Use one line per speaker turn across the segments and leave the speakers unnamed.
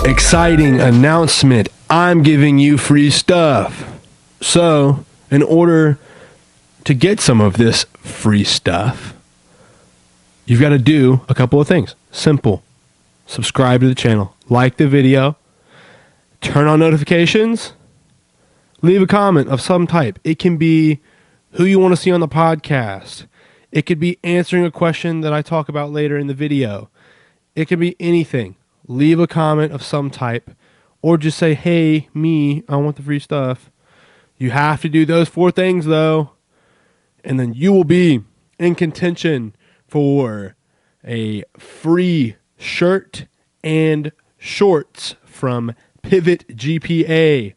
Exciting announcement. I'm giving you free stuff. So, in order to get some of this free stuff, you've got to do a couple of things. Simple. Subscribe to the channel. Like the video. Turn on notifications. Leave a comment of some type. It can be who you want to see on the podcast. It could be answering a question that I talk about later in the video. It could be anything. Leave a comment of some type. Or just say, hey, me, I want the free stuff. You have to do those 4 things, though. And then you will be in contention for a free shirt and shorts from Pivot GPA.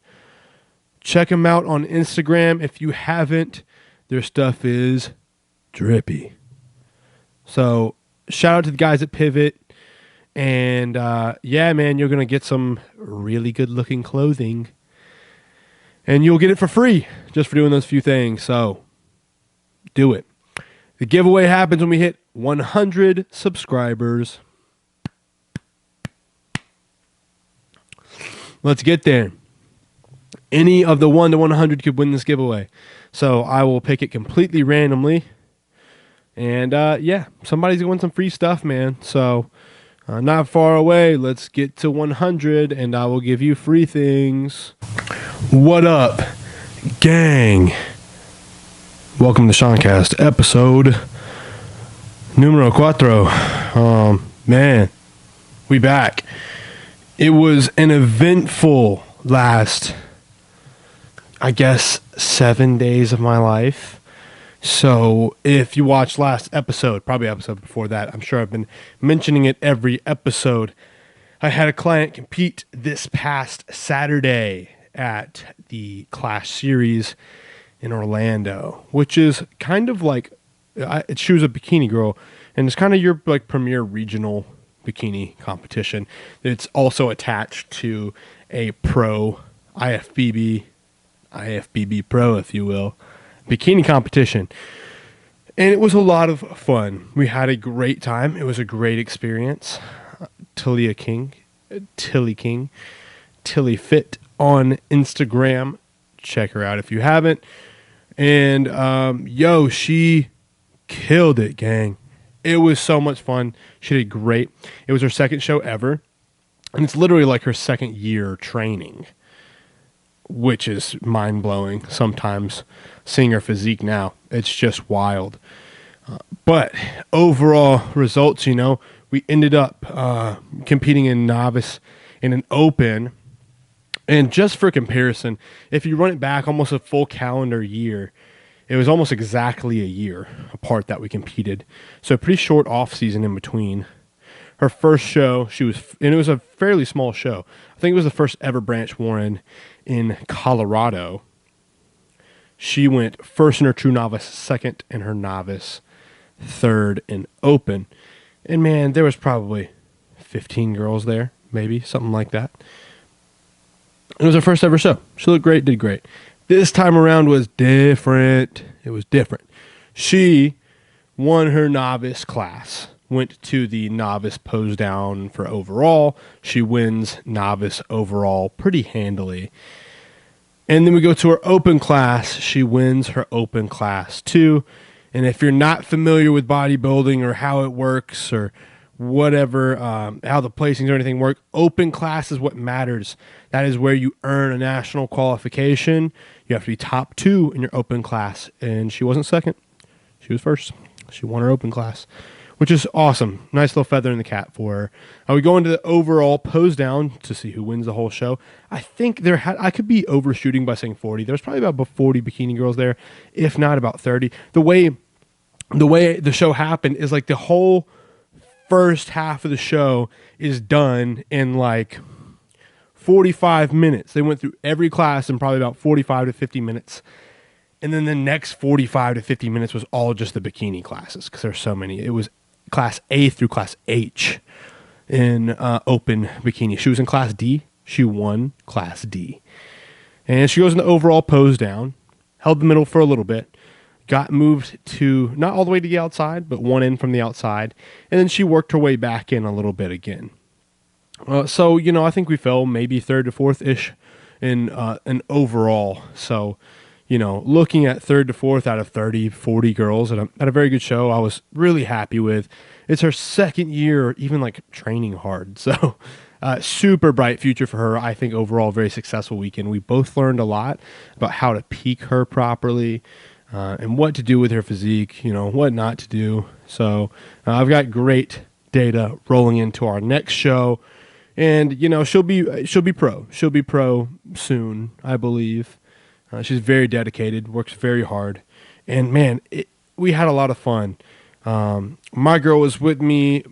Check them out on Instagram if you haven't. Their stuff is drippy. So shout out to the guys at Pivot. And yeah, man, you're going to get some really good looking clothing. And you'll get it for free just for doing those few things. So do it. The giveaway happens when we hit 100 subscribers. Let's get there. Any of the 1 to 100 could win this giveaway. So I will pick it completely randomly. And yeah, somebody's going to win some free stuff, man. So not far away. Let's get to 100 and I will give you free things. What up, gang? Welcome to SEANCAST, episode numero 4. Man, we back. It was an eventful last, I guess, 7 days of my life. So if you watched last episode, probably episode before that, I'm sure I've been mentioning it every episode. I had a client compete this past Saturday at the Clash Series in Orlando, which is kind of like, she was a bikini girl, and it's kind of your like premier regional bikini competition. It's also attached to a pro IFBB pro, if you will, bikini competition. And it was a lot of fun. We had a great time. It was a great experience. Tilly King, Tilly Fit on Instagram. Check her out if you haven't. And she killed it, gang. It was so much fun. She did great. It was her second show ever. And it's literally like her second year training, which is mind-blowing sometimes. Seeing her physique now, it's just wild. But overall results, we ended up competing in novice in an open. And just for comparison, if you run it back almost a full calendar year, it was almost exactly a year apart that we competed. So a pretty short off season in between. Her first show, and it was a fairly small show. I think it was the first ever Branch Warren in Colorado. She went first in her true novice, second in her novice, third in open. And man, there was probably 15 girls there, maybe, something like that. It was her first ever show. She looked great, did great. This time around was different. It was different. She won her novice class, went to the novice pose down for overall. She wins novice overall pretty handily. And then we go to her open class. She wins her open class too. And if you're not familiar with bodybuilding or how it works or whatever, how the placings or anything work, open class is what matters. That is where you earn a national qualification. You have to be top 2 in your open class. And she wasn't second. She was first. She won her open class, which is awesome. Nice little feather in the cap for her. We go into the overall pose down to see who wins the whole show. I think I could be overshooting by saying 40. There's probably about 40 bikini girls there, if not about 30. The way the show happened is like the whole first half of the show is done in like 45 minutes. They went through every class in probably about 45 to 50 minutes. And then the next 45 to 50 minutes was all just the bikini classes because there's so many. It was class A through class H in open bikini. She was in class D. She won class D. And she goes in the overall pose down, held the middle for a little bit, got moved to, not all the way to the outside, but one in from the outside. And then she worked her way back in a little bit again. So, I think we fell maybe third to fourth ish in an overall. So, looking at third to fourth out of 30, 40 girls at a very good show, I was really happy with. It's her second year, even like training hard. So, super bright future for her. I think overall, very successful weekend. We both learned a lot about how to peak her properly and what to do with her physique, what not to do. So, I've got great data rolling into our next show. And she'll be pro. She'll be pro soon, I believe. She's very dedicated, works very hard, and man, we had a lot of fun. My girl was with me.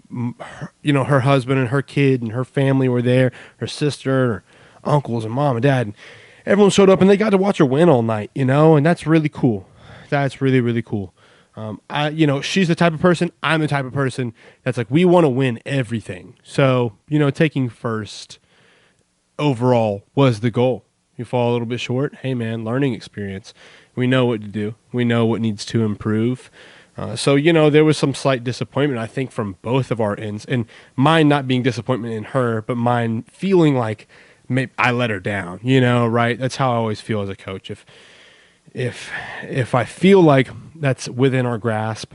Her husband and her kid and her family were there. Her sister, her uncles, and mom and dad. And everyone showed up, and they got to watch her win all night. And that's really cool. That's really, really cool. She's the type of person, I'm the type of person that's like, we want to win everything. So, taking first overall was the goal. You fall a little bit short. Hey man, learning experience. We know what to do. We know what needs to improve. So, there was some slight disappointment, I think, from both of our ends, and mine not being disappointment in her, but mine feeling like maybe I let her down, right? That's how I always feel as a coach. If I feel like that's within our grasp,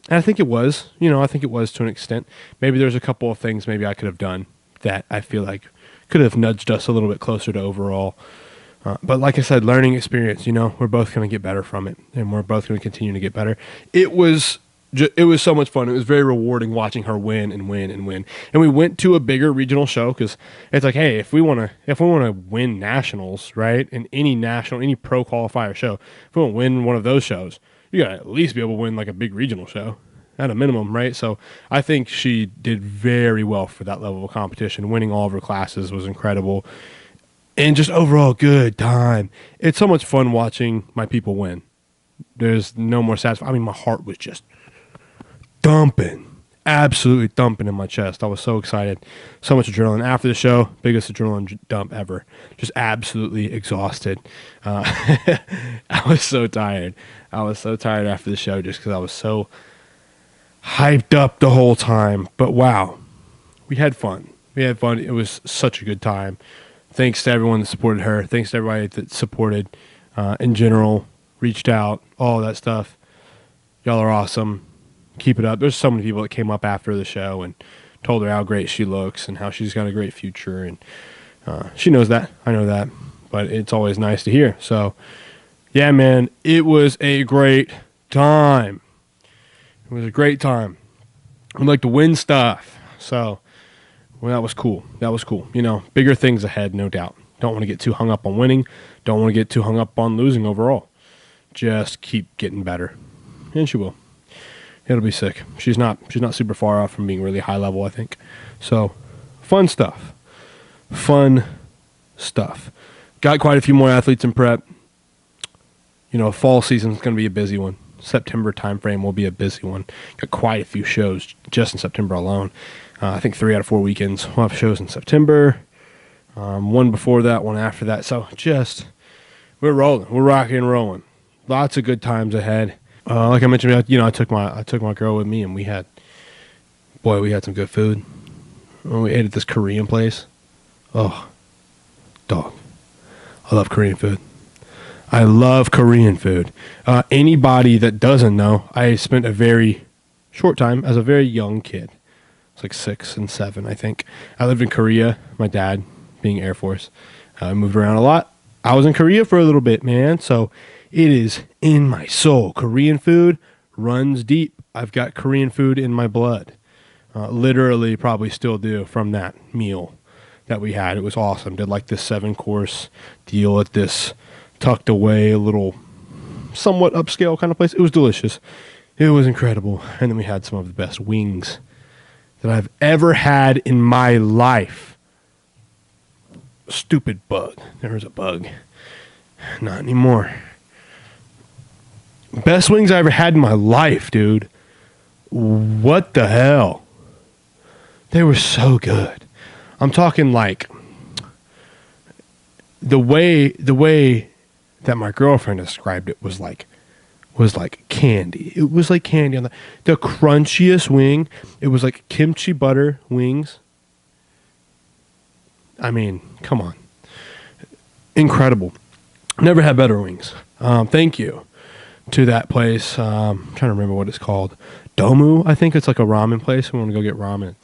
and I think it was, to an extent. Maybe there's a couple of things maybe I could have done that I feel like could have nudged us a little bit closer to overall. But like I said, learning experience, we're both going to get better from it, and we're both going to continue to get better. It was so much fun. It was very rewarding watching her win and win and win. And we went to a bigger regional show because it's like, hey, if we want to win nationals, right, in any pro qualifier show, if we want to win one of those shows, you got to at least be able to win like a big regional show at a minimum, right? So I think she did very well for that level of competition. Winning all of her classes was incredible. And just overall good time. It's so much fun watching my people win. There's no more satisfying. I mean, my heart was just absolutely thumping in my chest. I was so excited. So much adrenaline. After the show, biggest adrenaline dump ever. Just absolutely exhausted. I was so tired. After the show just because I was so hyped up the whole time. But wow, we had fun. It was such a good time. Thanks to everyone that supported her. Thanks to everybody that supported in general, reached out, all that stuff. Y'all are awesome. Keep it up. There's so many people that came up after the show and told her how great she looks and how she's got a great future. And she knows that. I know that. But it's always nice to hear. So, yeah, man, it was a great time. We like to win stuff. So, well, that was cool. Bigger things ahead, no doubt. Don't want to get too hung up on winning. Don't want to get too hung up on losing overall. Just keep getting better. And she will. It'll be sick. She's not super far off from being really high level, I think. So, fun stuff. Got quite a few more athletes in prep. Fall season's going to be a busy one. September timeframe will be a busy one. Got quite a few shows just in September alone. I think 3 out of 4 weekends we'll have shows in September. One before that, one after that. So we're rolling. We're rocking and rolling. Lots of good times ahead. Like I mentioned, I took my girl with me, and we had some good food. We ate at this Korean place. Oh, dog. I love Korean food. Anybody that doesn't know, I spent a very short time as a very young kid. It's like 6 and 7, I think. I lived in Korea. My dad, being Air Force, I moved around a lot. I was in Korea for a little bit, man. So it is in my soul. Korean food runs deep. I've got Korean food in my blood. Literally probably still do from that meal that we had. It was awesome. Did like this 7-course deal at this tucked away little somewhat upscale kind of place. It was delicious. It was incredible. And then we had some of the best wings that I've ever had in my life. Stupid bug. There was a bug. Not anymore. Best wings I ever had in my life, dude. What the hell? They were so good. I'm talking like the way that my girlfriend described it was like candy. It was like candy on the crunchiest wing. It was like kimchi butter wings, I mean, come on. Incredible. Never had better wings. Thank you to that place. I'm trying to remember what it's called. Domu, I think it's like a ramen place. I want to go get ramen.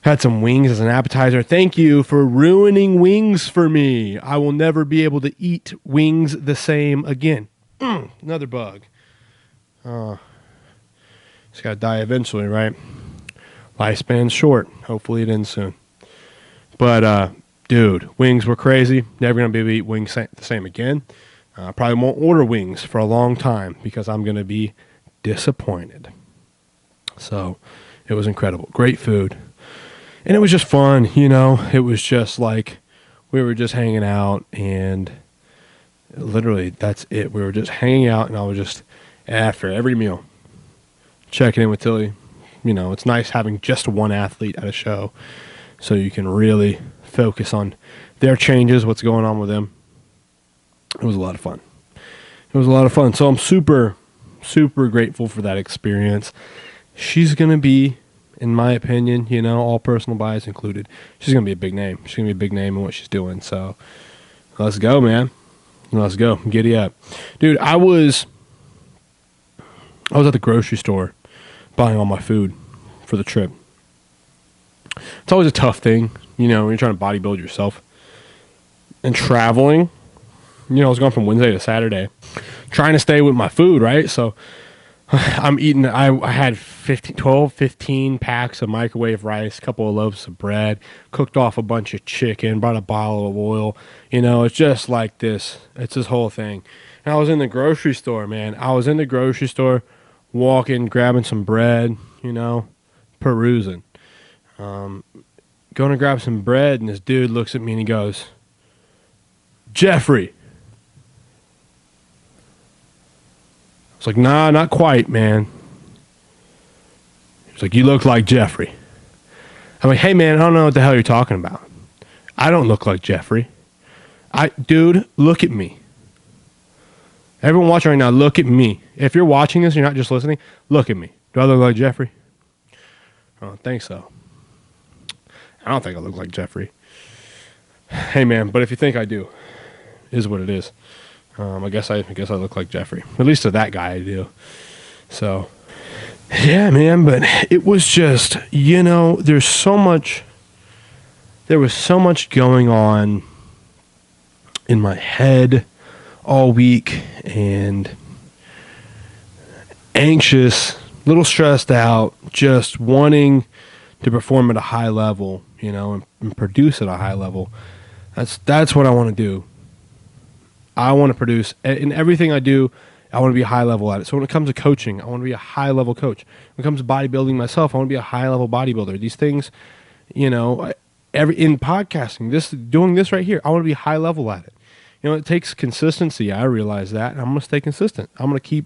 Had some wings as an appetizer. Thank you for ruining wings for me. I will never be able to eat wings the same again. Another bug. It's got to die eventually, right? Lifespan's short. Hopefully it ends soon. But, dude, wings were crazy. Never going to be able to eat wings the same again. Probably won't order wings for a long time because I'm going to be disappointed. So it was incredible. Great food. And it was just fun, you know. It was just like we were just hanging out, and literally that's it. We were just hanging out, and I was just, after every meal, checking in with Tilly. You know, it's nice having just one athlete at a show so you can really focus on their changes, what's going on with them. It was a lot of fun. So I'm super, super grateful for that experience. She's going to be, in my opinion, you know, all personal bias included, she's going to be a big name. She's going to be a big name in what she's doing. So let's go, man. Let's go. Giddy up. Dude, I was at the grocery store buying all my food for the trip. It's always a tough thing, you know, when you're trying to bodybuild yourself. And traveling, you know, I was going from Wednesday to Saturday, trying to stay with my food, right? So I'm eating, I had 15 packs of microwave rice, a couple of loaves of bread, cooked off a bunch of chicken, brought a bottle of oil. You know, it's just like this. It's this whole thing. And I was in the grocery store, man. I was in the grocery store, walking, grabbing some bread, you know, perusing. Going to grab some bread, and this dude looks at me and he goes, "Jeffrey." I was like, "Nah, not quite, man." He's like, "You look like Jeffrey." I'm like, "Hey, man, I don't know what the hell you're talking about. I don't look like Jeffrey. Dude, look at me. Everyone watching right now, look at me. If you're watching this, you're not just listening, look at me. Do I look like Jeffrey?" I don't think so. I don't think I look like Jeffrey. Hey, man, but if you think I do, is what it is. I guess I look like Jeffrey. At least to that guy I do. So, yeah, man, but it was just, you know, there was so much going on in my head all week, and anxious, a little stressed out, just wanting to perform at a high level, you know, and produce at a high level. That's what I want to do. I want to produce in everything I do. I want to be a high level at it. So when it comes to coaching, I want to be a high level coach. When it comes to bodybuilding myself, I want to be a high level bodybuilder. These things, you know, in podcasting, doing this right here, I want to be high level at it. You know, it takes consistency. I realize that, and I'm going to stay consistent. I'm going to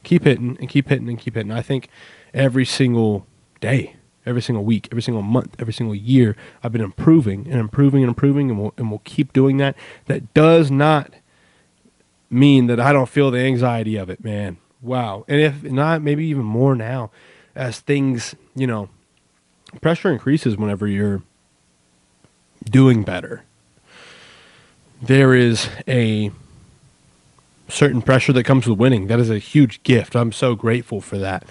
keep hitting and keep hitting and keep hitting. I think every single day, every single week, every single month, every single year, I've been improving and improving and improving, and we'll keep doing that. That does not mean that I don't feel the anxiety of it, man. Wow. And if not, maybe even more now, as things, you know, pressure increases whenever you're doing better. There is a certain pressure that comes with winning. That is a huge gift. I'm so grateful for that.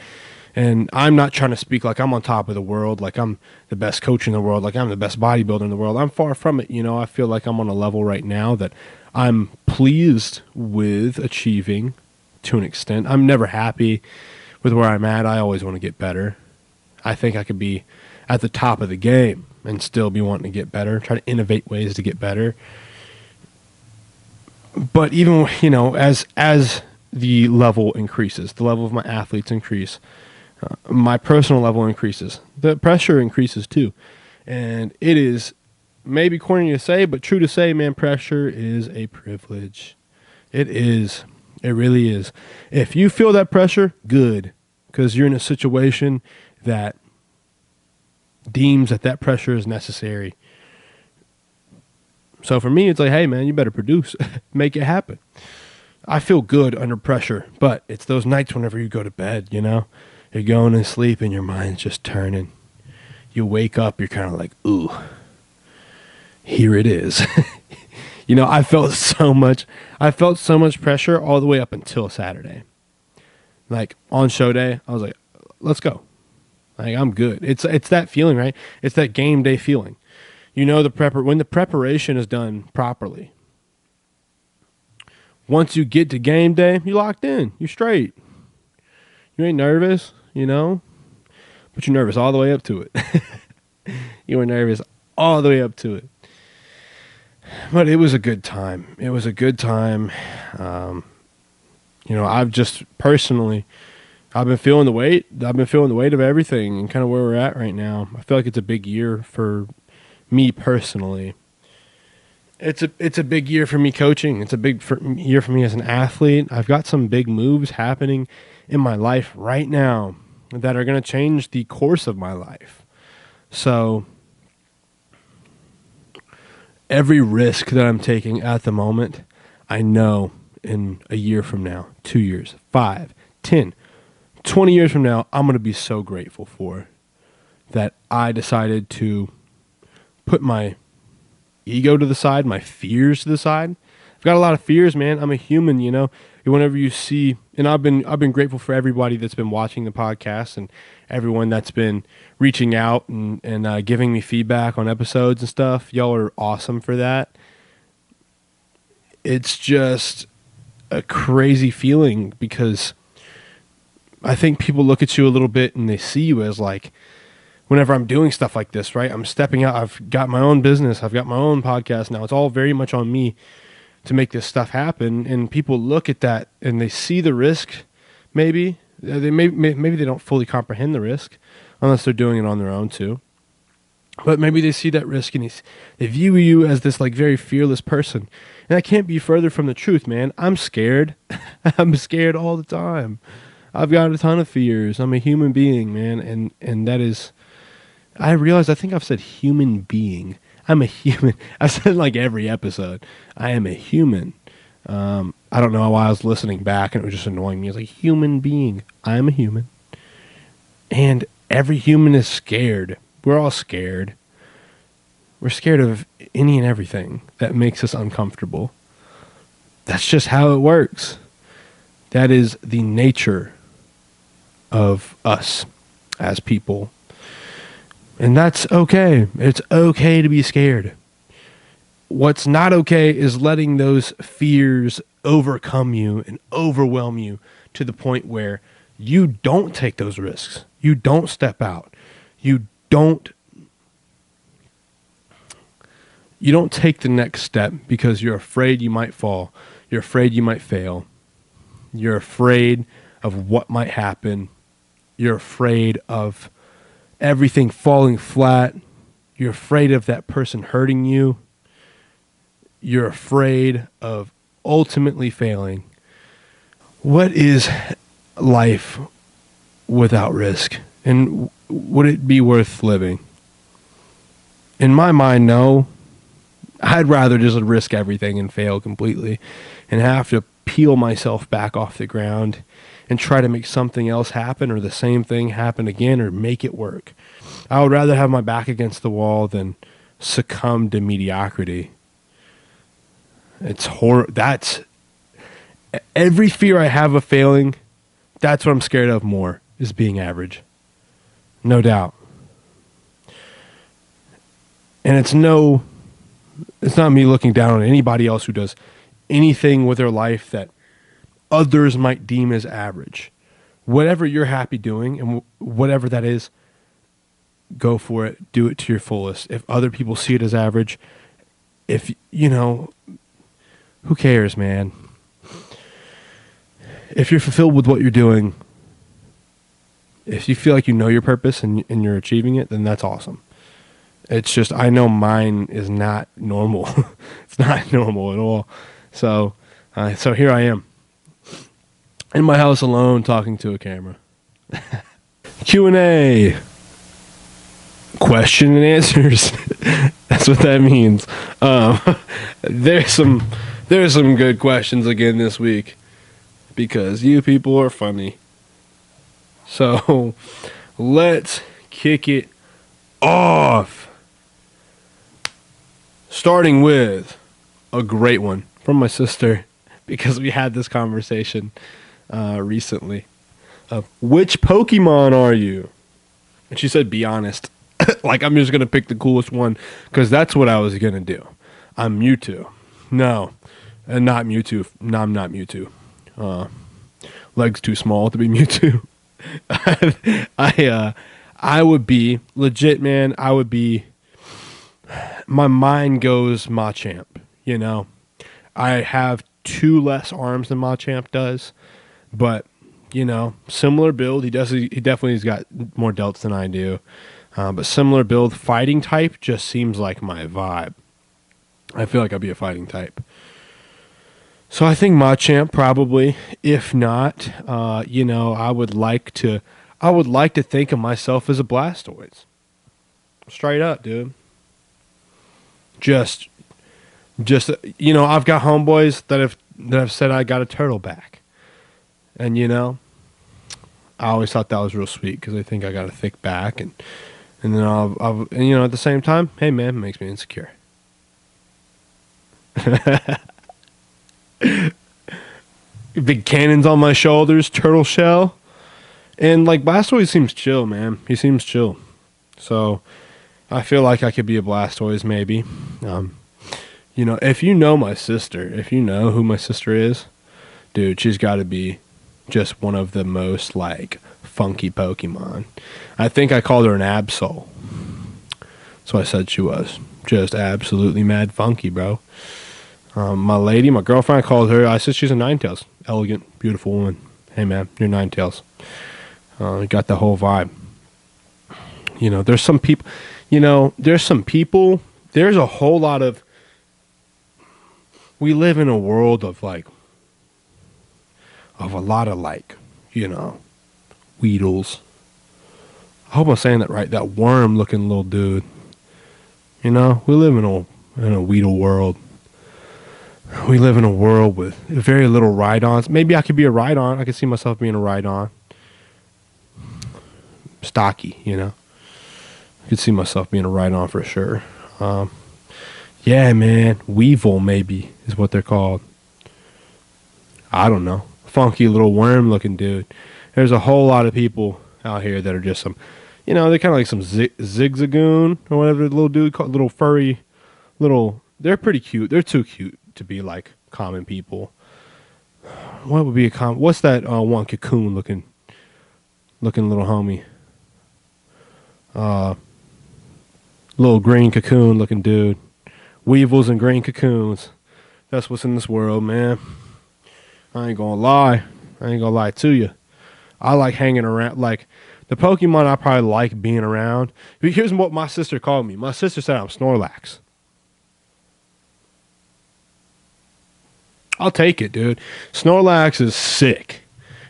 And I'm not trying to speak like I'm on top of the world, like I'm the best coach in the world, like I'm the best bodybuilder in the world. I'm far from it. You know, I feel like I'm on a level right now that I'm pleased with achieving to an extent. I'm never happy with where I'm at. I always want to get better. I think I could be at the top of the game and still be wanting to get better, try to innovate ways to get better. But even, you know, as the level increases, the level of my athletes increase, my personal level increases, the pressure increases too. And it is maybe corny to say, but true to say, man, pressure is a privilege. It is. It really is. If you feel that pressure, good, because you're in a situation that deems that pressure is necessary. So for me, it's like, hey, man, you better produce. Make it happen. I feel good under pressure, but it's those nights whenever you go to bed, you know? You're going to sleep and your mind's just turning. You wake up, you're kind of like, ooh. here it is. I felt so much pressure all the way up until Saturday. Like on show day, I was like, let's go. Like, I'm good. It's that feeling, right? It's that game day feeling. When the preparation is done properly. Once you get to game day, you're locked in. You're straight. You ain't nervous, but you're nervous all the way up to it. You were nervous all the way up to it. But it was a good time. I've just personally, I've been feeling the weight. I've been feeling the weight of everything and kind of where we're at right now. I feel like it's a big year for me personally. It's a big year for me coaching. It's a big year for me as an athlete. I've got some big moves happening in my life right now that are going to change the course of my life. So every risk that I'm taking at the moment, I know in a year from now, 2 years, 5, 10, 20 years from now, I'm going to be so grateful for that I decided to put my ego to the side, my fears to the side. I've got a lot of fears, man. I'm a human, Whenever you see, and I've been grateful for everybody that's been watching the podcast and everyone that's been reaching out and giving me feedback on episodes and stuff. Y'all are awesome for that. It's just a crazy feeling because I think people look at you a little bit and they see you as like, whenever I'm doing stuff like this, right? I'm stepping out. I've got my own business. I've got my own podcast now. It's all very much on me to make this stuff happen. And people look at that and they see the risk. Maybe maybe they don't fully comprehend the risk unless they're doing it on their own too. But maybe they see that risk and they view you as this like very fearless person. And that can't be further from the truth, man. I'm scared. I'm scared all the time. I've got a ton of fears. I'm a human being, man. And that is, I realize, I think I've said human being. I'm a human. I've said like every episode, I am a human. I don't know why I was listening back and it was just annoying me. It's like, human being. I am a human. And every human is scared. We're all scared. We're scared of any and everything that makes us uncomfortable. That's just how it works. That is the nature of us as people. And that's okay. It's okay to be scared. What's not okay is letting those fears overcome you and overwhelm you to the point where you don't take those risks. You don't step out. You don't take the next step because you're afraid you might fall. You're afraid you might fail. You're afraid of what might happen. You're afraid of everything falling flat. You're afraid of that person hurting you. You're afraid of ultimately failing. What is life without risk? And would it be worth living? In my mind, no. I'd rather just risk everything and fail completely and have to peel myself back off the ground and try to make something else happen or the same thing happen again or make it work. I would rather have my back against the wall than succumb to mediocrity. It's horrible. That's every fear I have of failing. That's what I'm scared of more, is being average. No doubt. And it's not me looking down on anybody else who does anything with their life that others might deem as average. Whatever you're happy doing and whatever that is, go for it. Do it to your fullest. If other people see it as average, who cares, man? If you're fulfilled with what you're doing, if you feel like you know your purpose and you're achieving it, then that's awesome. It's just, I know mine is not normal. It's not normal at all. So here I am in my house alone talking to a camera. Q&A. Question and answers. That's what that means. There's some good questions again this week because you people are funny. So let's kick it off. Starting with a great one from my sister, because we had this conversation recently of which Pokemon are you? And she said, be honest. Like, I'm just going to pick the coolest one because that's what I was going to do. I'm Mewtwo. No, not Mewtwo. No, I'm not Mewtwo. Legs too small to be Mewtwo. I would be legit, man. I would be. My mind goes Machamp. You know, I have 2 less arms than Machamp does, but you know, similar build. He definitely has got more delts than I do, but similar build. Fighting type just seems like my vibe. I feel like I'd be a fighting type. So I think Machamp probably. If not, you know, I would like to think of myself as a Blastoise. Straight up, dude. Just you know, I've got homeboys that have said I got a turtle back, and you know, I always thought that was real sweet because they think I got a thick back, and then and you know, at the same time, hey man, it makes me insecure. Big cannons on my shoulders, turtle shell, and like Blastoise seems chill, man. He seems chill, so I feel like I could be a Blastoise maybe. You know, if you know my sister, if you know who my sister is, dude, she's got to be just one of the most like funky Pokemon. I think I called her an Absol. So I said she was just absolutely mad funky, bro. My girlfriend, I called her. I said she's a Ninetales. Elegant, beautiful woman. Hey man, you're Ninetales. You got the whole vibe. You know, there's some people. You know, there's a whole lot of. We live in a world of a lot of like, you know, Weedles. I hope I'm saying that right. That worm-looking little dude. You know, we live in a Weedle world. We live in a world with very little ride-ons. Maybe I could be a ride-on. I could see myself being a ride-on. Stocky, you know. I could see myself being a ride-on for sure. Yeah, man. Weevil, maybe, is what they're called. I don't know. Funky little worm-looking dude. There's a whole lot of people out here that are just some, you know, they're kind of like some zigzagoon or whatever the little dude called, little furry, little, they're pretty cute. They're too cute to be like common people. What would be a common, what's that one cocoon-looking little homie? Little green cocoon-looking dude. Weevils and green cocoons. That's what's in this world, man. I ain't gonna lie to you. I like hanging around. Like, the Pokemon I probably like being around. Here's what my sister called me. My sister said I'm Snorlax. I'll take it, dude. Snorlax is sick.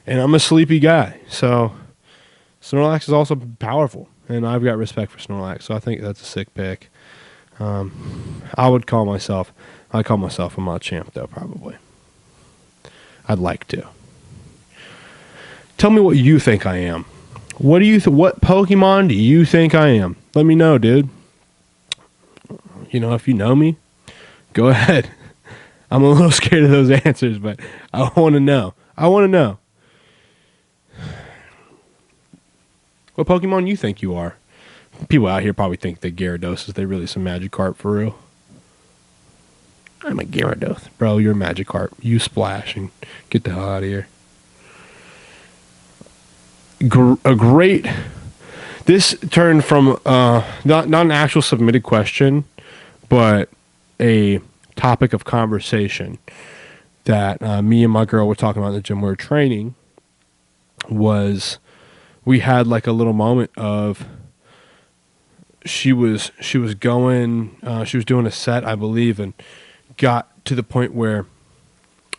And I'm a sleepy guy. So, Snorlax is also powerful. And I've got respect for Snorlax. So I think that's a sick pick. I'd call myself a Machamp, though, probably. I'd like to. Tell me what you think I am. What Pokemon do you think I am? Let me know, dude. You know, if you know me, go ahead. I'm a little scared of those answers, but I want to know. What Pokemon you think you are? People out here probably think that Gyarados is really some Magikarp for real. I'm a Gyarados. Bro, you're a Magikarp. You splash and get the hell out of here. This turned from not an actual submitted question, but a topic of conversation that me and my girl were talking about in the gym. We were training. We had like a little moment of she was doing a set, I believe, and got to the point where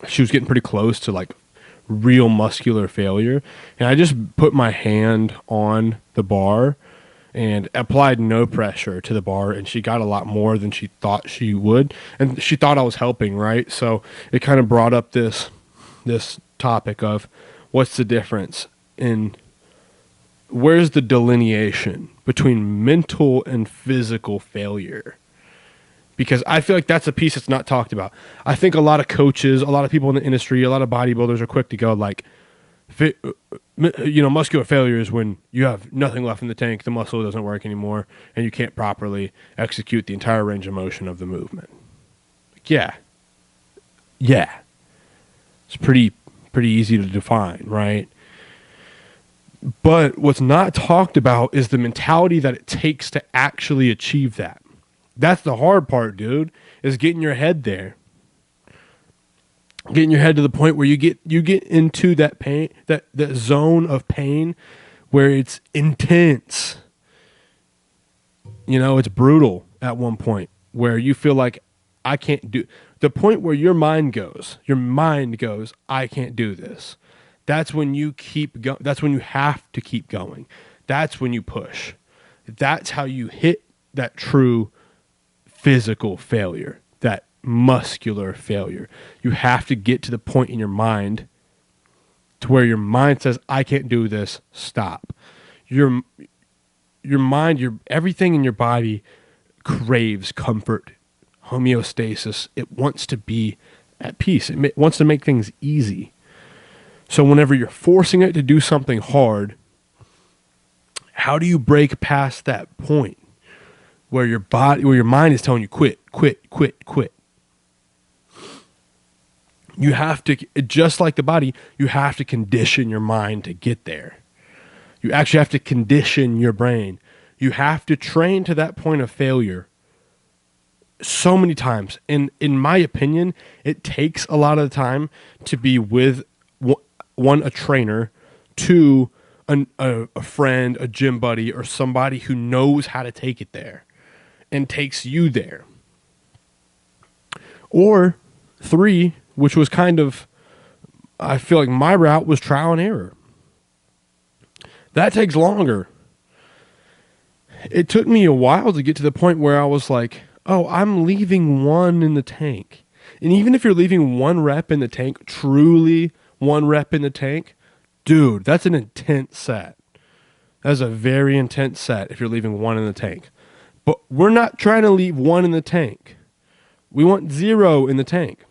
she was getting pretty close to like real muscular failure, and I just put my hand on the bar and applied no pressure to the bar, and she got a lot more than she thought she would, and she thought I was helping, right? So it kind of brought up this topic of what's the difference in, where's the delineation between mental and physical failure? because I feel like that's a piece that's not talked about. I think a lot of coaches, a lot of people in the industry, a lot of bodybuilders are quick to go like, muscular failure is when you have nothing left in the tank, the muscle doesn't work anymore, and you can't properly execute the entire range of motion of the movement. Like, yeah, it's pretty easy to define, right? But what's not talked about is the mentality that it takes to actually achieve that. That's the hard part, dude, is getting your head there. Getting your head to the point where you get into that pain, that zone of pain where it's intense. It's brutal at one point where you feel like I can't do, the point where your mind goes, I can't do this. That's when you keep going. That's when you have to keep going. That's when you push. That's how you hit that true physical failure, that muscular failure. You have to get to the point in your mind to where your mind says, I can't do this, stop. Your mind, everything in your body craves comfort, homeostasis. It wants to be at peace. It wants to make things easy. So whenever you're forcing it to do something hard, how do you break past that point where your mind is telling you quit? You have to, just like the body, you have to condition your mind to get there. You actually have to condition your brain. You have to train to that point of failure so many times. And in my opinion, it takes a lot of the time to be with a trainer, two, a friend, a gym buddy, or somebody who knows how to take it there and takes you there. Or three, which was kind of, I feel like my route was trial and error. That takes longer. It took me a while to get to the point where I was like, oh, I'm leaving one in the tank. And even if you're leaving one rep in the tank, truly one rep in the tank, dude, that's an intense set. That's a very intense set if you're leaving one in the tank. But we're not trying to leave one in the tank. We want 0 in the tank.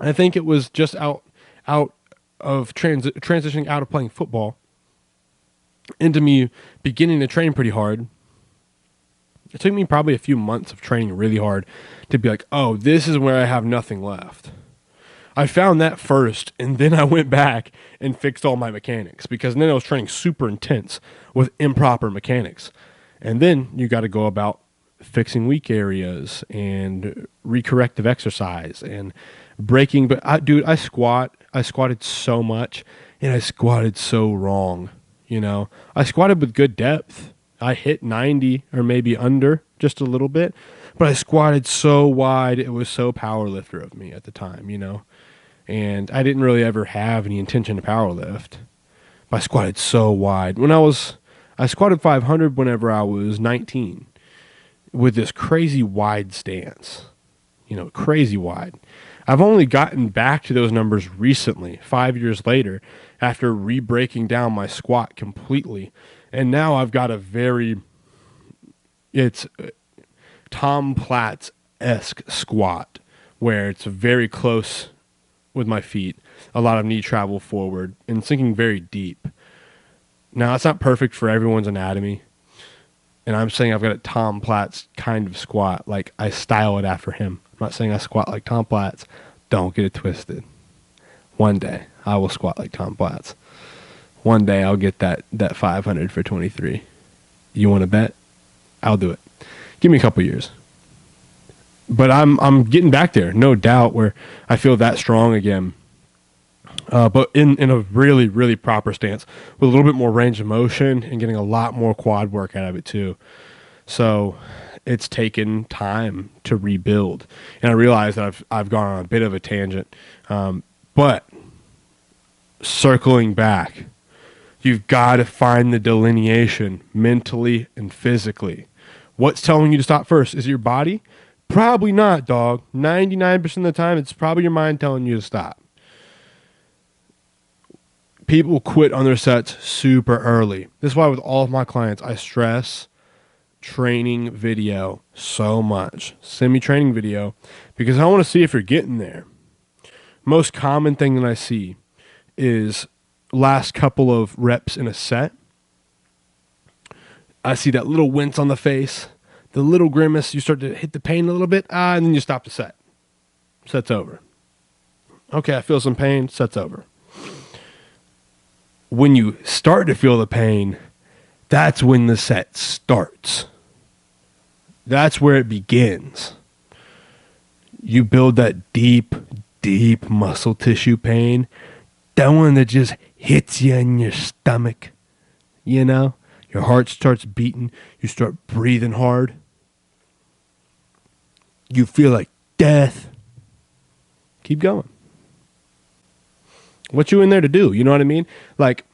I think it was just out of transitioning out of playing football into me beginning to train pretty hard. It took me probably a few months of training really hard to be like, oh, this is where I have nothing left. I found that first, and then I went back and fixed all my mechanics, because then I was training super intense with improper mechanics. And then you got to go about fixing weak areas and recorrective exercise and breaking. But I squatted so much, and I squatted so wrong. I squatted with good depth. I hit 90 or maybe under just a little bit, but I squatted so wide. It was so powerlifter of me at the time, and I didn't really ever have any intention to powerlift. But I squatted so wide. I squatted 500 whenever I was 19 with this crazy wide stance, crazy wide. I've only gotten back to those numbers recently, 5 years later, after re-breaking down my squat completely. And now I've got it's Tom Platz-esque squat, where it's very close with my feet, a lot of knee travel forward, and sinking very deep. Now, it's not perfect for everyone's anatomy, and I'm saying I've got a Tom Platz kind of squat, like I style it after him. I'm not saying I squat like Tom Platz. Don't get it twisted. One day, I will squat like Tom Platz. One day, I'll get that 500 for 23. You want to bet? I'll do it. Give me a couple years. But I'm getting back there, no doubt, where I feel that strong again. But in a really, really proper stance with a little bit more range of motion and getting a lot more quad work out of it too. So it's taken time to rebuild. And I realize that I've gone on a bit of a tangent. But circling back, you've got to find the delineation mentally and physically. What's telling you to stop first? Is it your body? Probably not, dog. 99% of the time, it's probably your mind telling you to stop. People quit on their sets super early. This is why with all of my clients, I stress training video so much. Send me training video because I want to see if you're getting there. Most common thing that I see is last couple of reps in a set. I see that little wince on the face, the little grimace. You start to hit the pain a little bit, and then you stop the set. Set's over. Okay, I feel some pain. Set's over. When you start to feel the pain, that's when the set starts. That's where it begins. You build that deep, deep muscle tissue pain. That one that just hits you in your stomach. You know? Your heart starts beating. You start breathing hard. You feel like death. Keep going. What you in there to do? You know what I mean? Like,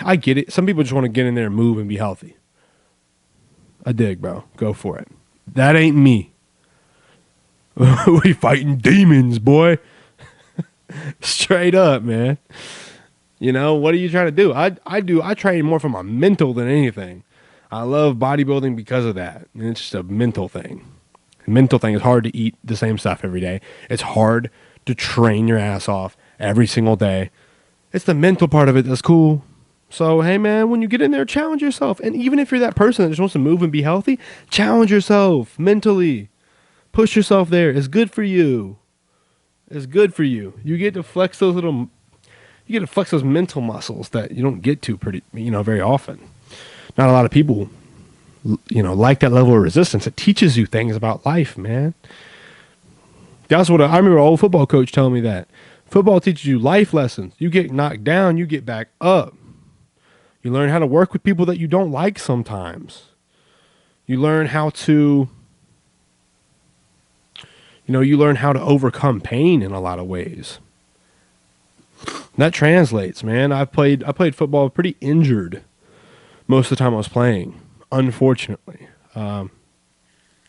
I get it. Some people just want to get in there and move and be healthy. I dig, bro. Go for it. That ain't me. We fighting demons, boy. Straight up, man. You know, what are you trying to do? I train more for my mental than anything. I love bodybuilding because of that. And it's just a mental thing. Mental thing is hard to eat the same stuff every day. It's hard to train your ass off every single day. It's the mental part of it that's cool. So, hey, man, when you get in there, challenge yourself. And even if you're that person that just wants to move and be healthy, challenge yourself mentally. Push yourself there. It's good for you. It's good for you. You get to flex those mental muscles that you don't get to very often. Not a lot of people, like that level of resistance. It teaches you things about life, man. That's what I remember. An old football coach telling me that football teaches you life lessons. You get knocked down, you get back up. You learn how to work with people that you don't like sometimes. You learn how to, overcome pain in a lot of ways. That translates, man. I played football pretty injured most of the time I was playing, unfortunately.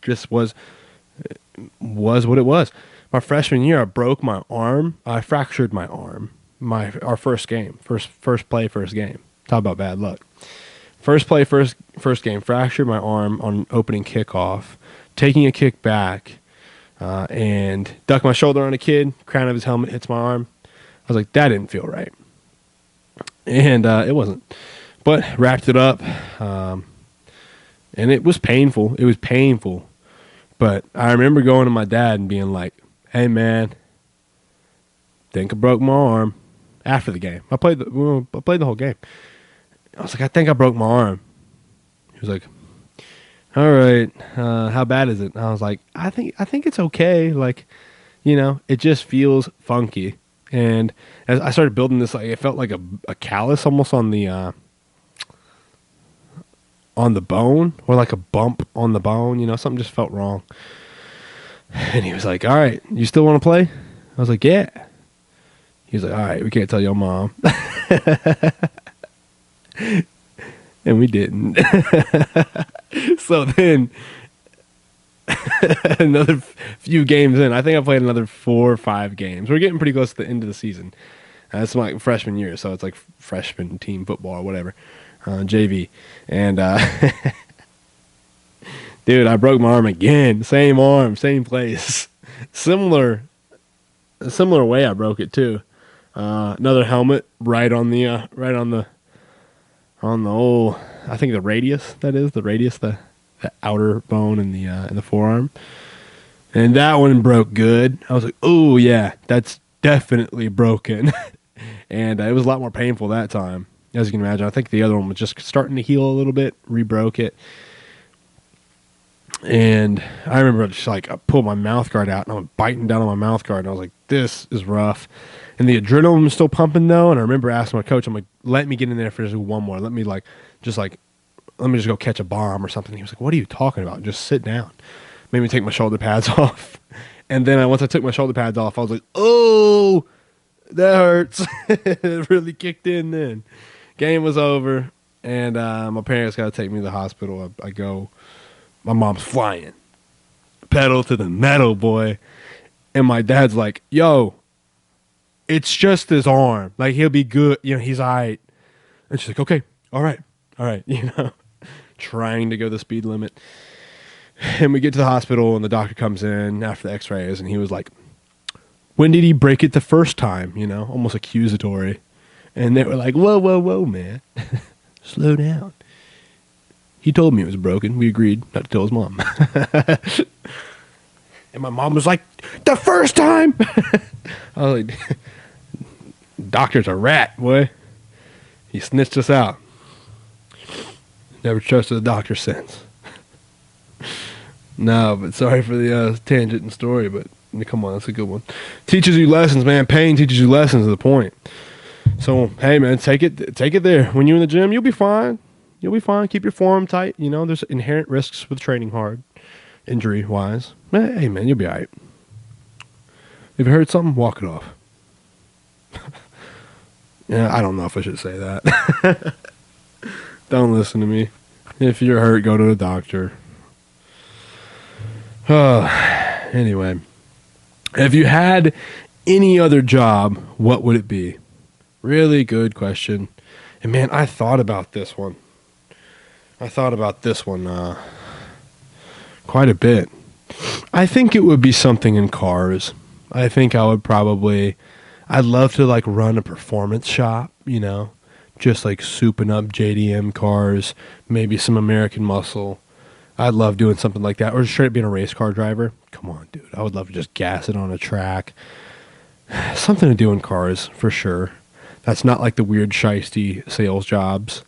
Just was what it was. My freshman year, I broke my arm. I fractured my arm. Our first game, first game. Talk about bad luck. First game, fractured my arm on opening kickoff, taking a kick back, and ducked my shoulder on a kid. Crown of his helmet hits my arm. I was like, that didn't feel right. And it wasn't. But wrapped it up, and it was painful. It was painful. But I remember going to my dad and being like, hey, man, think I broke my arm. After the game. I played the whole game. I was like, I think I broke my arm. He was like, all right, how bad is it? And I was like, I think it's okay. Like, it just feels funky. And as I started building this, it felt like a callus almost on the bone, or like a bump on the bone. Something just felt wrong. And he was like, all right, you still want to play? I was like, yeah. He was like, all right, we can't tell your mom. And we didn't. So then another few games in, I think I played another 4 or 5 games. We're getting pretty close to the end of the season. That's my freshman year, so it's like freshman team football or whatever, JV. And dude, I broke my arm again. Same arm, same place. Similar way I broke it too. Another helmet right on the old, I think the radius, the outer bone in the forearm. And that one broke good. I was like, oh yeah, that's definitely broken. And it was a lot more painful that time, as you can imagine. I think the other one was just starting to heal a little bit, rebroke it. And I remember just I pulled my mouth guard out and I was biting down on my mouth guard. And I was like, this is rough. And the adrenaline was still pumping though. And I remember asking my coach, I'm like, let me get in there for just one more. Let me just go catch a bomb or something. He was like, what are you talking about? Just sit down. Made me take my shoulder pads off. And then once I took my shoulder pads off, I was like, oh, that hurts. It really kicked in then. Game was over. And my parents got to take me to the hospital. I go, my mom's flying. Pedal to the metal, boy. And my dad's like, yo, it's just his arm. Like, he'll be good. He's all right. And she's like, okay, all right. trying to go the speed limit. And we get to the hospital, and the doctor comes in after the x-rays, and he was like, when did he break it the first time? You know, almost accusatory. And they were like, whoa, man. Slow down. He told me it was broken. We agreed not to tell his mom. And my mom was like, the first time? I was like, doctor's a rat, boy. He snitched us out. Never trusted the doctor since. No, but sorry for the tangent and story, but come on, that's a good one. Teaches you lessons, man. Pain teaches you lessons is the point. So, hey, man, take it there. When you're in the gym, you'll be fine. You'll be fine. Keep your form tight. You know, there's inherent risks with training hard, injury-wise. Hey, man, you'll be all right. If you heard something, walk it off. Yeah, I don't know if I should say that. Don't listen to me. If you're hurt, go to the doctor. Anyway, if you had any other job, what would it be? Really good question. And man, I thought about this one. Quite a bit. I think it would be something in cars. I think I'd love to like run a performance shop, you know, just like souping up JDM cars, maybe some American Muscle. I'd love doing something like that, or just straight up being a race car driver. Come on, dude. I would love to just gas it on a track. Something to do in cars, for sure. That's not like the weird shiesty sales jobs.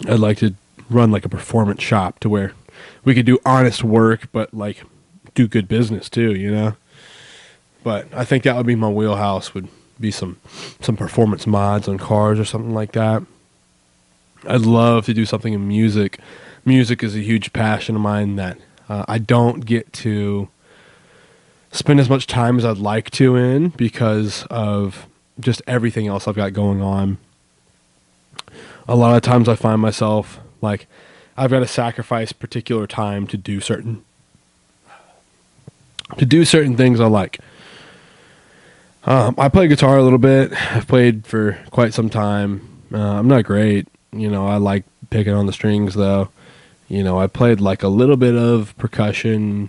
I'd like to run like a performance shop to where we could do honest work, but like do good business too, you know? But I think that would be my wheelhouse, would be some performance mods on cars or something like that. I'd love to do something in music. Music is a huge passion of mine that I don't get to spend as much time as I'd like to in because of just everything else I've got going on. A lot of times I find myself like I've got to sacrifice particular time to do certain things I like. I play guitar a little bit. I've played for quite some time. I'm not great. You know, I like picking on the strings though. You know, I played like a little bit of percussion,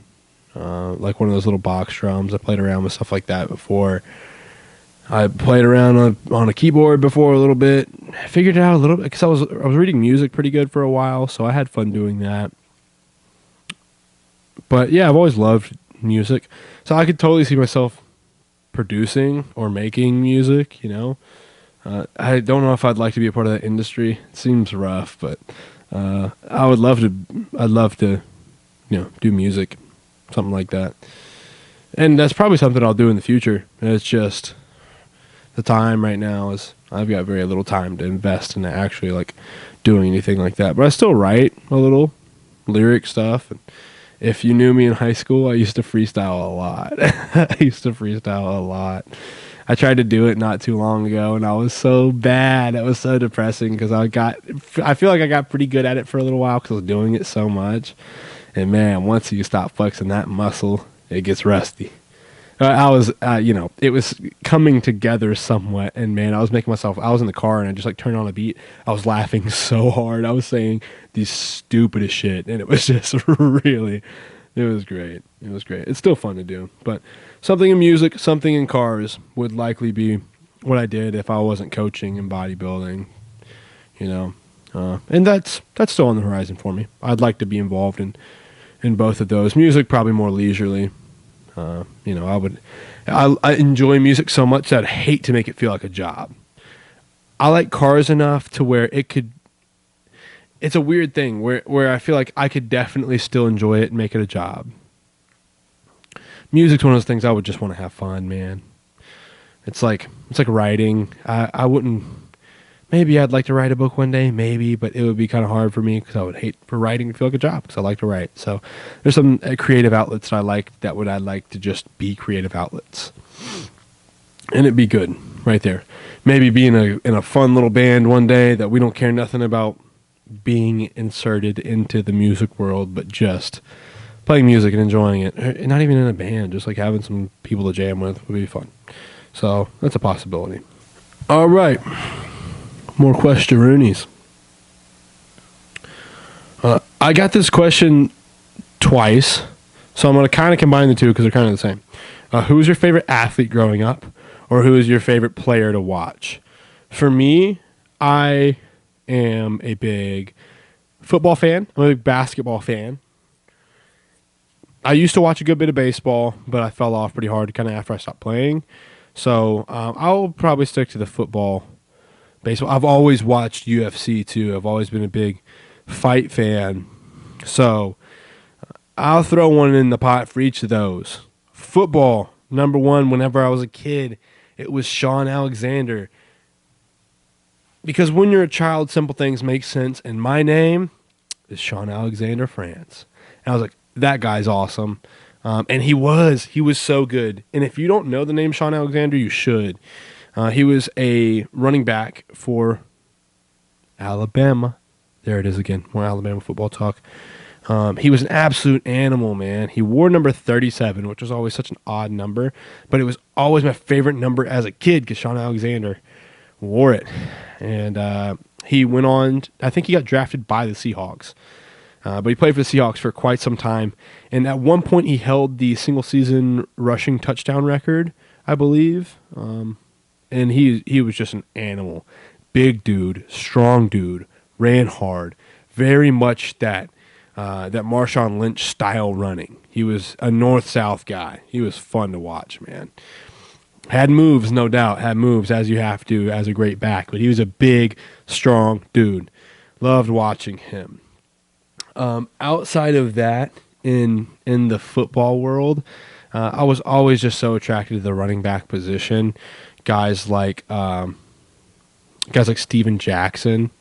like one of those little box drums. I played around with stuff like that before. I played around on a keyboard before a little bit. I figured it out a little bit because I was reading music pretty good for a while, so I had fun doing that. But yeah, I've always loved music, so I could totally see myself producing or making music. You know, I don't know if I'd like to be a part of that industry. It seems rough, but I'd love to, you know, do music, something like that. And that's probably something I'll do in the future. It's just the time right now is I've got very little time to invest in actually like doing anything like that. But I still write a little lyric stuff. And if you knew me in high school, I used to freestyle a lot. I tried to do it not too long ago, and I was so bad. It was so depressing because I feel like I got pretty good at it for a little while because I was doing it so much. And man, once you stop flexing that muscle, it gets rusty. It was coming together somewhat, and man, I was in the car, and I just like turned on a beat. I was laughing so hard. I was saying the stupidest shit, and it was just really, it was great. It was great. It's still fun to do, but something in music, something in cars would likely be what I did if I wasn't coaching in bodybuilding, you know, and that's still on the horizon for me. I'd like to be involved in both of those. Music, probably more leisurely. You know, I enjoy music so much that I'd hate to make it feel like a job. I like cars enough to where it's a weird thing where I feel like I could definitely still enjoy it and make it a job. Music's one of those things I would just want to have fun, man. It's like writing. I wouldn't. Maybe I'd like to write a book one day, maybe, but it would be kind of hard for me because I would hate for writing to feel like a job because I like to write. So there's some creative outlets that I like I'd like to just be creative outlets. And it'd be good right there. Maybe be in a fun little band one day that we don't care nothing about being inserted into the music world, but just playing music and enjoying it. And not even in a band, just like having some people to jam with would be fun. So that's a possibility. All right. More questionroonies. I got this question twice, so I'm going to kind of combine the two because they're kind of the same. Who was your favorite athlete growing up, or who was your favorite player to watch? For me, I am a big football fan. I'm a big basketball fan. I used to watch a good bit of baseball, but I fell off pretty hard kind of after I stopped playing. So I'll probably stick to the football, baseball. I've always watched UFC too. I've always been a big fight fan. So I'll throw one in the pot for each of those. Football, number one, whenever I was a kid, it was Sean Alexander. Because when you're a child, simple things make sense. And my name is Sean Alexander France. And I was like, that guy's awesome. And he was so good. And if you don't know the name Sean Alexander, you should. He was a running back for Alabama. There it is again, more Alabama football talk. He was an absolute animal, man. He wore number 37, which was always such an odd number. But it was always my favorite number as a kid because Sean Alexander wore it. And he went on, I think he got drafted by the Seahawks. But he played for the Seahawks for quite some time. And at one point, he held the single-season rushing touchdown record, I believe. And he was just an animal. Big dude, strong dude, ran hard. Very much that Marshawn Lynch style running. He was a north-south guy. He was fun to watch, man. Had moves, no doubt. Had moves, as you have to, as a great back. But he was a big, strong dude. Loved watching him. Outside of that, in the football world, I was always just so attracted to the running back position. Guys like Steven Jackson.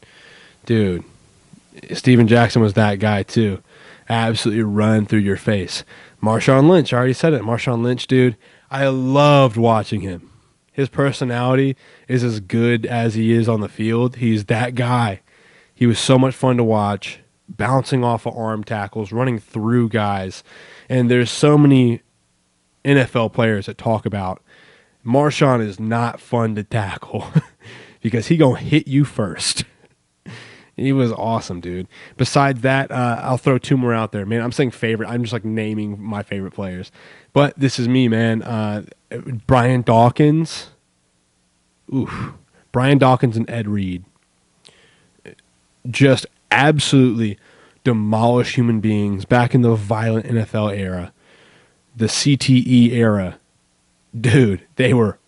Dude, Steven Jackson was that guy too. Absolutely run through your face. Marshawn Lynch, I already said it. Marshawn Lynch, dude. I loved watching him. His personality is as good as he is on the field. He's that guy. He was so much fun to watch. Bouncing off of arm tackles, running through guys. And there's so many NFL players that talk about Marshawn is not fun to tackle because he gonna hit you first. He was awesome, dude. Besides that, I'll throw two more out there. Man, I'm saying favorite. I'm just like naming my favorite players. But this is me, man. Brian Dawkins. Oof. Brian Dawkins and Ed Reed. Just absolutely demolish human beings back in the violent NFL era, the CTE era. Dude, they were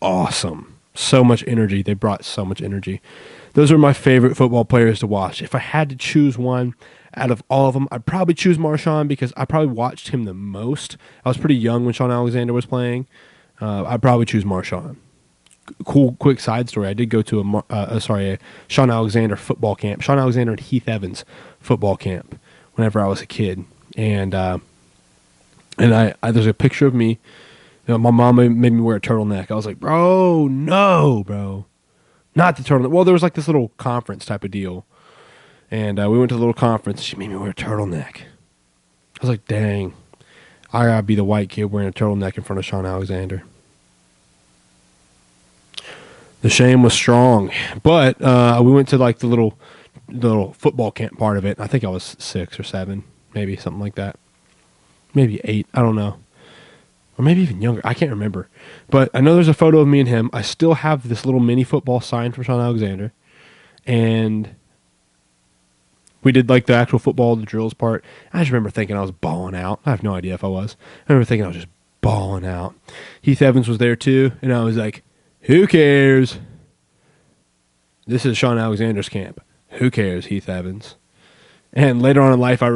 awesome. So much energy. They brought so much energy. Those are my favorite football players to watch. If I had to choose one out of all of them, I'd probably choose Marshawn because I probably watched him the most. I was pretty young when Sean Alexander was playing. I'd probably choose Marshawn. Cool, quick side story. I did go to a Sean Alexander football camp. Sean Alexander and Heath Evans football camp whenever I was a kid. And I there's a picture of me. You know, my mom made me wear a turtleneck. I was like, bro, no, bro. Not the turtleneck. Well, there was like this little conference type of deal. And we went to a little conference. She made me wear a turtleneck. I was like, dang. I gotta be the white kid wearing a turtleneck in front of Sean Alexander. The shame was strong, but we went to like the little football camp part of it. I think I was 6 or 7, maybe something like that, maybe 8. I don't know, or maybe even younger. I can't remember, but I know there's a photo of me and him. I still have this little mini football sign from Sean Alexander, and we did like the actual football, the drills part. I just remember thinking I was balling out. I have no idea if I was. I remember thinking I was just balling out. Heath Evans was there too, and I was like, who cares? This is Sean Alexander's camp. Who cares, Heath Evans? And later on in life, I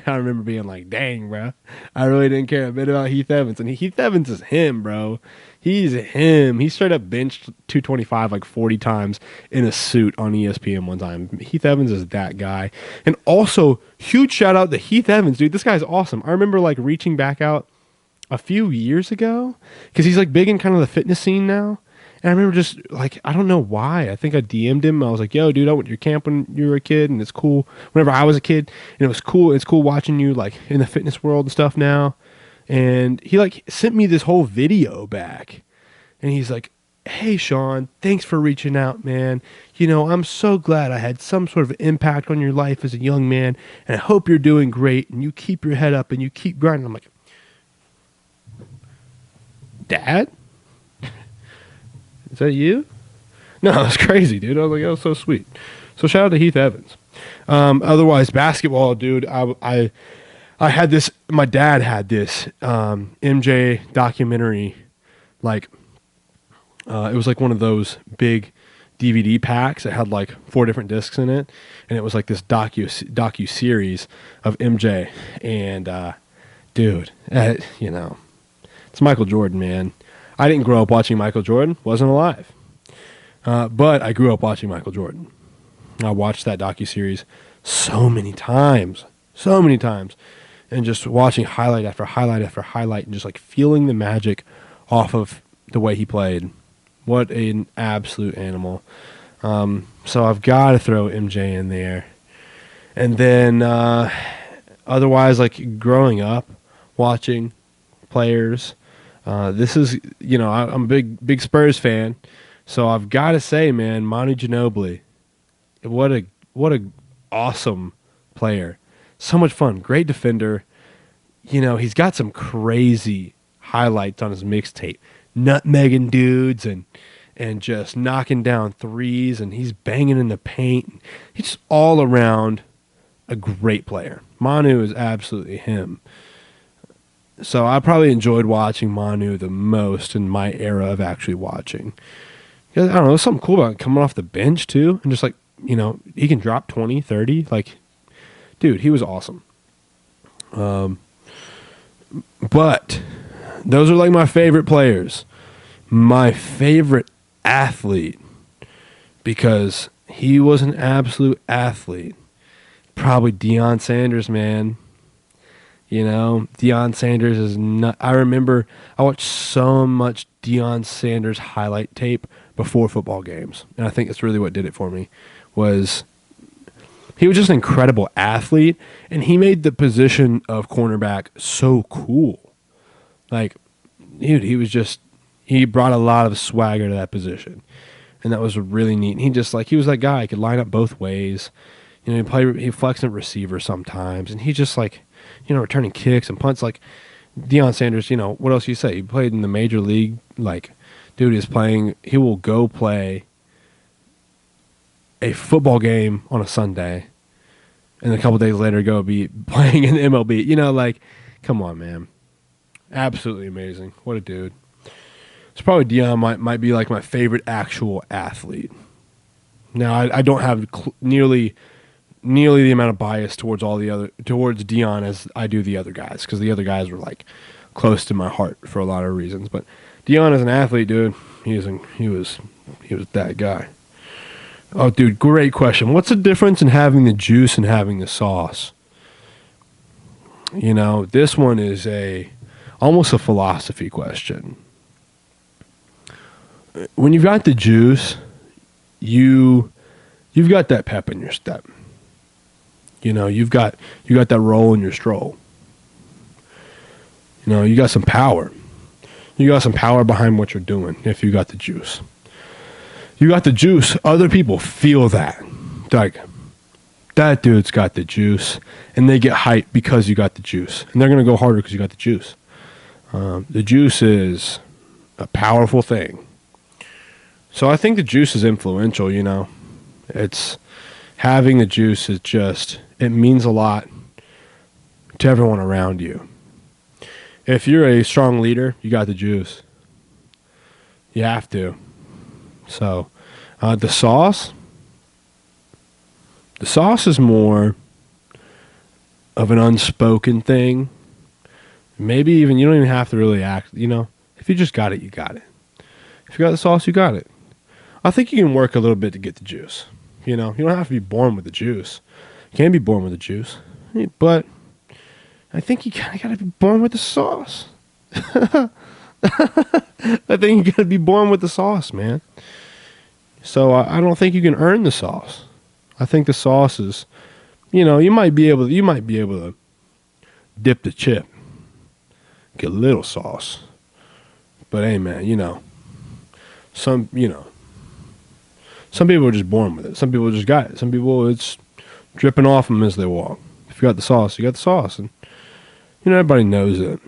remember being like, dang, bro. I really didn't care a bit about Heath Evans. And Heath Evans is him, bro. He's him. He straight up benched 225 like 40 times in a suit on ESPN one time. Heath Evans is that guy. And also, huge shout out to Heath Evans, dude. This guy's awesome. I remember like reaching back out a few years ago because he's like big in kind of the fitness scene now. And I remember just like, I don't know why. I think I DM'd him. I was like, yo, dude, I went to your camp when you were a kid, and it's cool. Whenever I was a kid, and it was cool. It's cool watching you like in the fitness world and stuff now. And he like sent me this whole video back, and he's like, hey, Sean, thanks for reaching out, man. You know, I'm so glad I had some sort of impact on your life as a young man, and I hope you're doing great, and you keep your head up, and you keep grinding. I'm like, Dad? Is that you? No, that's crazy, dude. I was like, that was so sweet. So shout out to Heath Evans. Otherwise, basketball, dude, I had this, my dad had this MJ documentary, like, it was like one of those big DVD packs that had like 4 different discs in it, and it was like this docu series of MJ. And dude, you know, it's Michael Jordan, man. I didn't grow up watching Michael Jordan, wasn't alive, but I grew up watching Michael Jordan. I watched that docu series so many times, and just watching highlight after highlight after highlight, and just like feeling the magic off of the way he played. What an absolute animal. So I've got to throw MJ in there. And then otherwise, like growing up watching players, this is, you know, I'm a big Spurs fan. So I've got to say, man, Manu Ginobili, what a awesome player. So much fun. Great defender. You know, he's got some crazy highlights on his mixtape. Nutmegging dudes and just knocking down threes, and he's banging in the paint. He's just all around a great player. Manu is absolutely him. So I probably enjoyed watching Manu the most in my era of actually watching. I don't know, there's something cool about coming off the bench too, and just like, you know, he can drop 20, 30. Like, dude, he was awesome. But those are like my favorite players. My favorite athlete, because he was an absolute athlete, probably Deion Sanders, man. You know, Deion Sanders is not. I remember I watched so much Deion Sanders highlight tape before football games, and I think that's really what did it for me. Was he was just an incredible athlete, and he made the position of cornerback so cool. Like, dude, he brought a lot of swagger to that position, and that was really neat. And he was that guy. He could line up both ways. You know, he flexed at receiver sometimes, and he just like, you know, returning kicks and punts. Like Deion Sanders, you know, what else you say? He played in the major league. Like, dude is playing. He will go play a football game on a Sunday, and a couple days later go be playing in the MLB. You know, like, come on, man. Absolutely amazing. What a dude. So probably Deion might be like my favorite actual athlete. Now I don't have nearly the amount of bias towards Deion as I do the other guys, because the other guys were like close to my heart for a lot of reasons. But Deion as an athlete, dude, he was that guy. Oh, dude, great question. What's the difference in having the juice and having the sauce? You know, this one is almost a philosophy question. When you've got the juice, you've got that pep in your step. You know, you got that roll in your stroll. You know, you got some power. You got some power behind what you're doing if you got the juice. You got the juice. Other people feel that. Like, that dude's got the juice, and they get hyped because you got the juice. And they're going to go harder because you got the juice. The juice is a powerful thing. So I think the juice is influential, you know. It's having the juice is just, it means a lot to everyone around you. If you're a strong leader, you got the juice. You have to. So the sauce is more of an unspoken thing. Maybe even you don't even have to really act, you know. If you just got it, you got it. If you got the sauce, you got it. I think you can work a little bit to get the juice. You know, you don't have to be born with the juice. You can be born with the juice, but I think you kind of got to be born with the sauce. I think you got to be born with the sauce, man. So I don't think you can earn the sauce. I think the sauce is, you know, you might be able to dip the chip, get a little sauce. But hey, man, you know, Some, some people are just born with it. Some people just got it. Some people, it's dripping off them as they walk. If you got the sauce, you got the sauce. And, everybody knows it.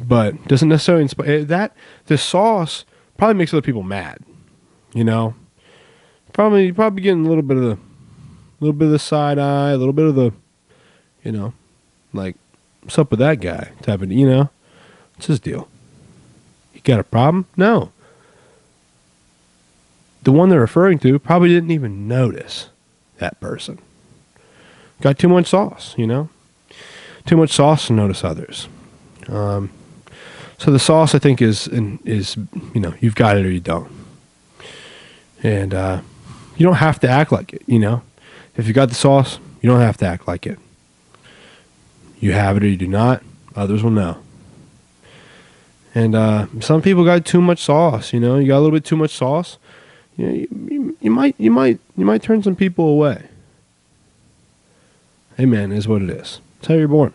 But doesn't necessarily inspire that. The sauce probably makes other people mad. Probably getting a little bit of the side eye, a little bit of the, like, what's up with that guy type of, what's his deal? You got a problem? No. The one they're referring to probably didn't even notice that person. Got too much sauce, Too much sauce to notice others. So the sauce, I think, is you've got it or you don't. And you don't have to act like it, If you got the sauce, you don't have to act like it. You have it or you do not. Others will know. And some people got too much sauce, You got a little bit too much sauce. You might turn some people away. Hey man, is what it is. It's how you're born.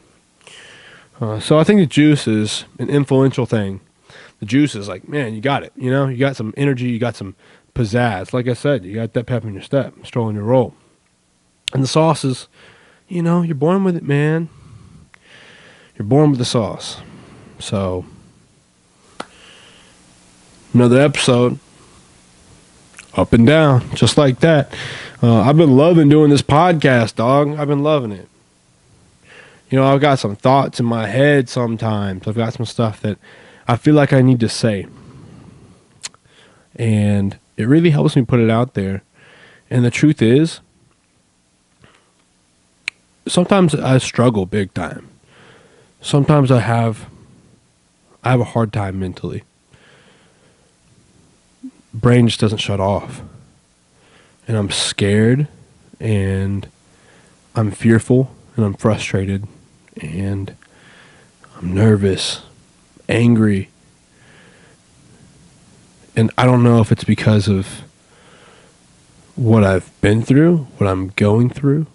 So I think the juice is an influential thing. The juice is like, man, you got it. You got some energy, you got some pizzazz. Like I said, you got that pep in your step, strolling your roll. And the sauce is, you're born with it, man. You're born with the sauce. So, another episode. Up and down, just like that. I've been loving doing this podcast, dog. I've been loving it. I've got some thoughts in my head sometimes. I've got some stuff that I feel like I need to say. And it really helps me put it out there. And the truth is, sometimes I struggle big time. Sometimes I have a hard time mentally. Brain just doesn't shut off. And I'm scared, and I'm fearful, and I'm frustrated, and I'm nervous, angry. And I don't know if it's because of what I've been through, what I'm going through.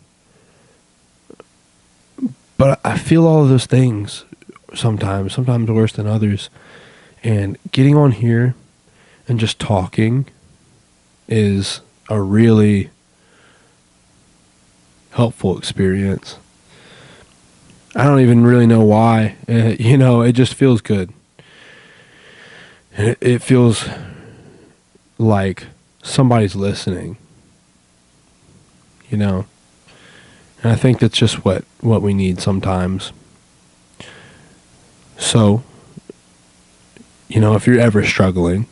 But I feel all of those things sometimes worse than others. And getting on here and just talking is a really helpful experience. I don't even really know why. It just feels good. It feels like somebody's listening. And I think that's just what we need sometimes. So, if you're ever struggling,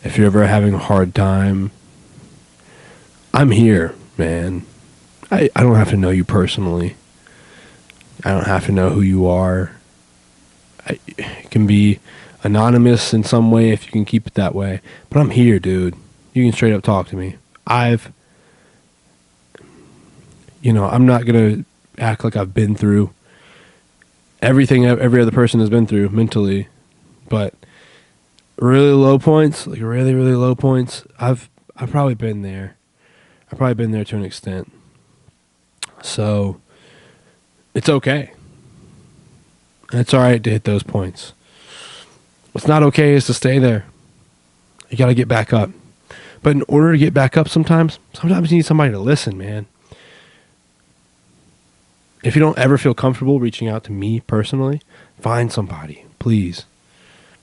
if you're ever having a hard time, I'm here, man. I don't have to know you personally. I don't have to know who you are. It can be anonymous in some way if you can keep it that way. But I'm here, dude. You can straight up talk to me. I'm not going to act like I've been through everything every other person has been through mentally. But really low points, like really, really low points, I've probably been there. I've probably been there to an extent. So it's okay. And it's all right to hit those points. What's not okay is to stay there. You got to get back up. But in order to get back up sometimes you need somebody to listen, man. If you don't ever feel comfortable reaching out to me personally, find somebody, please.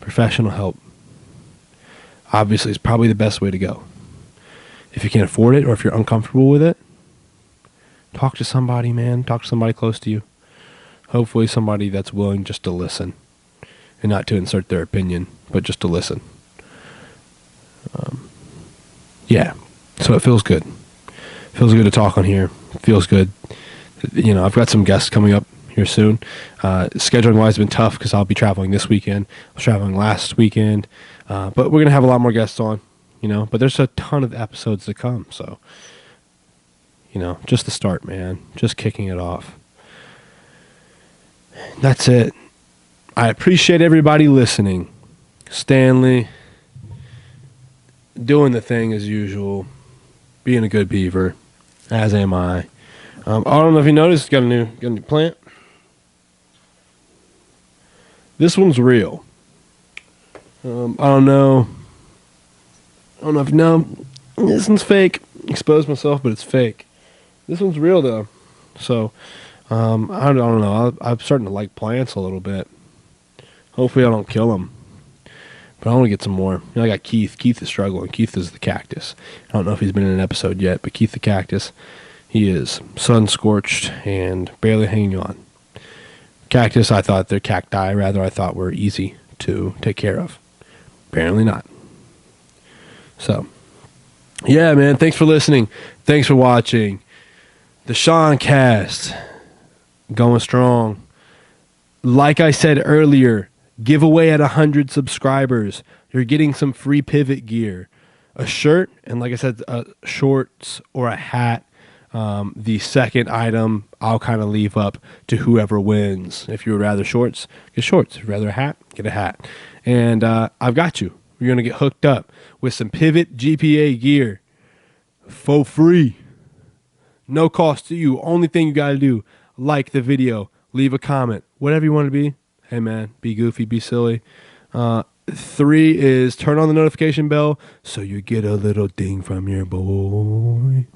Professional help. Obviously, it's probably the best way to go. If you can't afford it or if you're uncomfortable with it, talk to somebody, man. Talk to somebody close to you. Hopefully somebody that's willing just to listen and not to insert their opinion, but just to listen. Yeah, so it feels good. Feels good to talk on here. Feels good. I've got some guests coming up here soon. Scheduling-wise, has been tough because I'll be traveling this weekend. I was traveling last weekend. But we're going to have a lot more guests on, But there's a ton of episodes to come, so, just the start, man. Just kicking it off. That's it. I appreciate everybody listening. Stanley, doing the thing as usual, being a good beaver, as am I. I don't know if you noticed, got a new plant. This one's real. I don't know I don't know if you know. This one's fake. Exposed myself, but it's fake. This one's real though. So, I don't know. I'm starting to like plants a little bit. Hopefully I don't kill them. But I want to get some more. You know, I got Keith. Keith is struggling. Keith is the cactus. I don't know if he's been in an episode yet, but Keith the cactus, he is sun-scorched and barely hanging on. Cactus, they're cacti, rather, I thought were easy to take care of. Apparently not. So, yeah, man, thanks for listening. Thanks for watching. The SEANCAST, going strong. Like I said earlier, giveaway at 100 subscribers. You're getting some free pivot gear. A shirt, and like I said, shorts or a hat. The second item I'll kind of leave up to whoever wins. If you would rather shorts, get shorts. If you'd rather a hat, get a hat. And I've got you. You're going to get hooked up with some Pivot GPA gear for free. No cost to you. Only thing you got to do, like the video, leave a comment, whatever you want to be. Hey, man, be goofy, be silly. 3 is turn on the notification bell so you get a little ding from your boy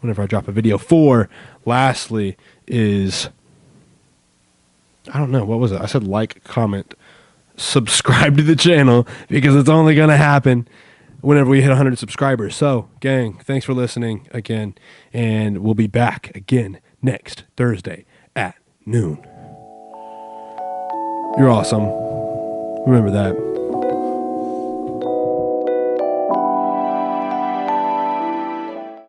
whenever I drop a video. 4, lastly, is, I don't know, what was it? I said like, comment, subscribe to the channel, because it's only going to happen whenever we hit 100 subscribers. So, gang, thanks for listening again, and we'll be back again next Thursday at noon. You're awesome. Remember that.